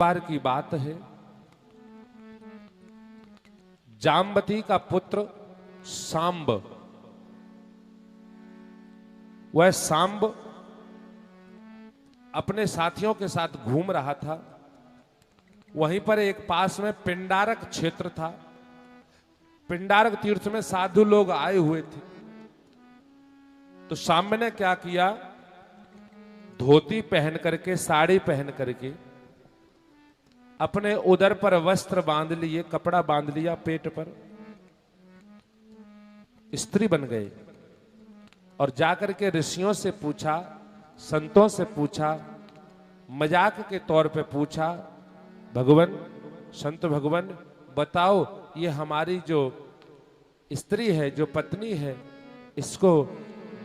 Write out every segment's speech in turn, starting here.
बार की बात है, जाम्बती का पुत्र सांब, वह सांब अपने साथियों के साथ घूम रहा था। वहीं पर एक पास में पिंडारक क्षेत्र था। पिंडारक तीर्थ में साधु लोग आए हुए थे। तो सांब ने क्या किया, धोती पहन करके, साड़ी पहन करके अपने उदर पर वस्त्र बांध लिए, कपड़ा बांध लिया, पेट पर स्त्री बन गए और जाकर के ऋषियों से पूछा, संतों से पूछा, मजाक के तौर पे पूछा, भगवान, संत भगवान बताओ, ये हमारी जो स्त्री है, जो पत्नी है, इसको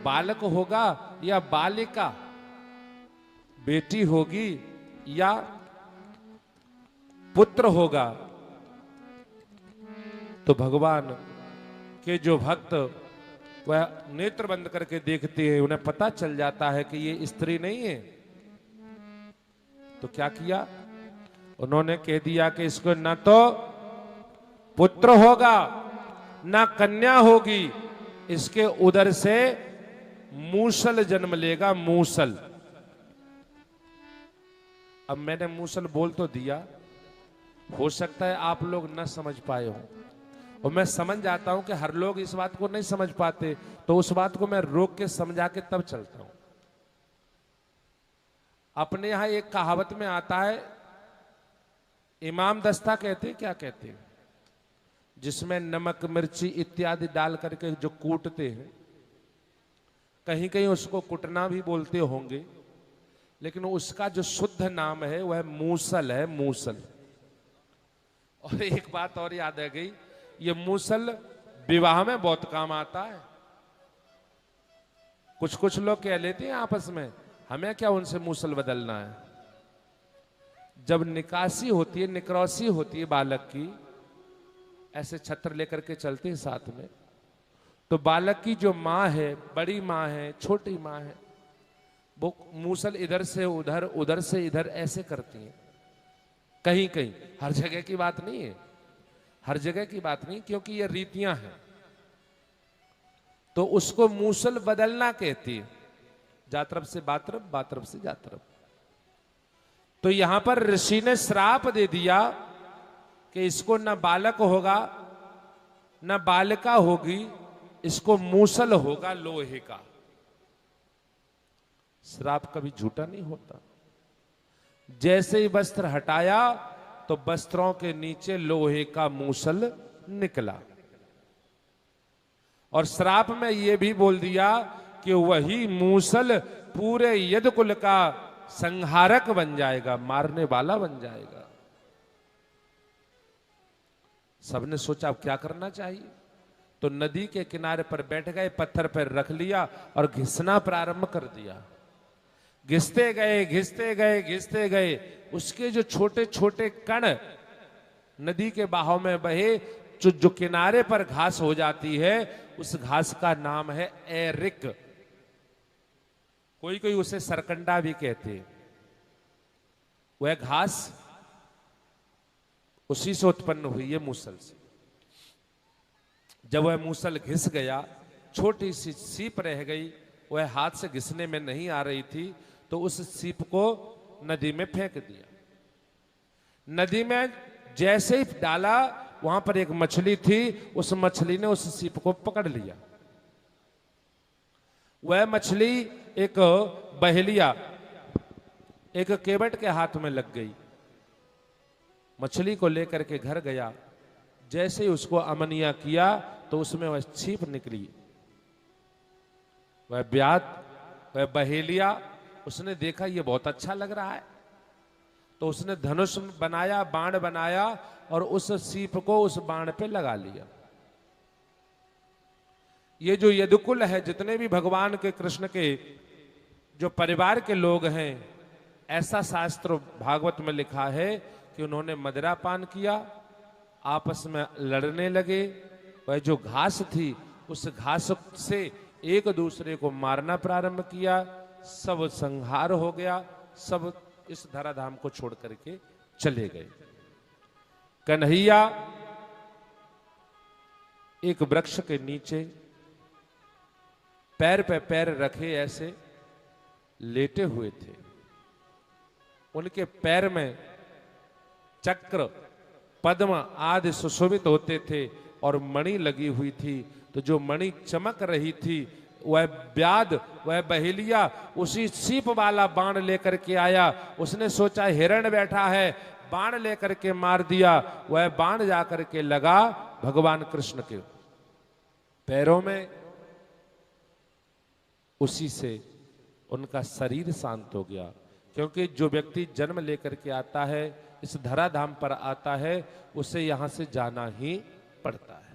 बालक होगा या बालिका, बेटी होगी या पुत्र होगा? तो भगवान के जो भक्त वह नेत्र बंद करके देखते हैं, उन्हें पता चल जाता है कि ये स्त्री नहीं है। तो क्या किया, उन्होंने कह दिया कि इसको न तो पुत्र होगा न कन्या होगी, इसके उदर से मूसल जन्म लेगा, मूसल। अब मैंने मूसल बोल तो दिया, हो सकता है आप लोग न समझ पाए हो, और मैं समझ जाता हूं कि हर लोग इस बात को नहीं समझ पाते, तो उस बात को मैं रोक के समझा के तब चलता हूं। अपने यहां एक कहावत में आता है, इमाम दस्ता कहते, क्या कहते हैं, जिसमें नमक मिर्ची इत्यादि डाल करके जो कूटते हैं, कहीं कहीं उसको कुटना भी बोलते होंगे, लेकिन उसका जो शुद्ध नाम है वह मूसल है, मूसल। और एक बात और याद आ गई, ये मूसल विवाह में बहुत काम आता है। कुछ कुछ लोग कह लेते हैं आपस में, हमें क्या उनसे मूसल बदलना है। जब निकासी होती है, निक्रौसी होती है बालक की, ऐसे छत्र लेकर के चलते हैं साथ में, तो बालक की जो माँ है, बड़ी माँ है, छोटी माँ है, वो मूसल इधर से उधर, उधर से इधर ऐसे करती हैं। कहीं कहीं, हर जगह की बात नहीं है, हर जगह की बात नहीं, क्योंकि ये रीतियां हैं। तो उसको मूसल बदलना कहती है, जा तरफ से बा तरफ, बा तरफ से जा तरफ। तो यहां पर ऋषि ने श्राप दे दिया कि इसको न बालक होगा न बालिका होगी, इसको मूसल होगा लोहे का। श्राप कभी झूठा नहीं होता। जैसे ही वस्त्र हटाया तो वस्त्रों के नीचे लोहे का मूसल निकला, और श्राप में यह भी बोल दिया कि वही मूसल पूरे यदुकुल का संहारक बन जाएगा, मारने वाला बन जाएगा। सबने सोचा अब क्या करना चाहिए, तो नदी के किनारे पर बैठ गए, पत्थर पर रख लिया और घिसना प्रारंभ कर दिया। घिसते गए, घिसते गए, घिसते गए, उसके जो छोटे छोटे कण नदी के बहाव में बहे, जो किनारे पर घास हो जाती है, उस घास का नाम है एरिक। कोई कोई उसे सरकंडा भी कहते हैं। वह घास उसी से उत्पन्न हुई है, मूसल से। जब वह मूसल घिस गया, छोटी सी सीप रह गई, वह हाथ से घिसने में नहीं आ रही थी, तो उस सीप को नदी में फेंक दिया। नदी में जैसे ही डाला, वहां पर एक मछली थी, उस मछली ने उस सीप को पकड़ लिया। वह मछली एक बहेलिया, एक केवट के हाथ में लग गई। मछली को लेकर के घर गया, जैसे ही उसको अमनिया किया तो उसमें वह सीप निकली। वह ब्यात, वह बहेलिया, उसने देखा ये बहुत अच्छा लग रहा है, तो उसने धनुष बनाया, बाण बनाया, और उस सीप को उस बाण पे लगा लिया। ये जो यदुकुल है, जितने भी भगवान के, कृष्ण के जो परिवार के लोग हैं, ऐसा शास्त्र भागवत में लिखा है कि उन्होंने मदिरा पान किया, आपस में लड़ने लगे, वह जो घास थी उस घास से एक दूसरे को मारना प्रारंभ किया, सब संहार हो गया, सब इस धराधाम को छोड़ करके चले गए। कन्हैया एक वृक्ष के नीचे पैर पे पैर रखे ऐसे लेटे हुए थे। उनके पैर में चक्र, पद्म आदि सुशोभित होते थे और मणि लगी हुई थी। तो जो मणि चमक रही थी वह व्याध, वह बहेलिया उसी सीप वाला बाण लेकर के आया। उसने सोचा हिरण बैठा है, बाण लेकर के मार दिया। वह बाण जाकर के लगा भगवान कृष्ण के पैरों में। उसी से उनका शरीर शांत हो गया। क्योंकि जो व्यक्ति जन्म लेकर के आता है, इस धराधाम पर आता है, उसे यहां से जाना ही पड़ता है।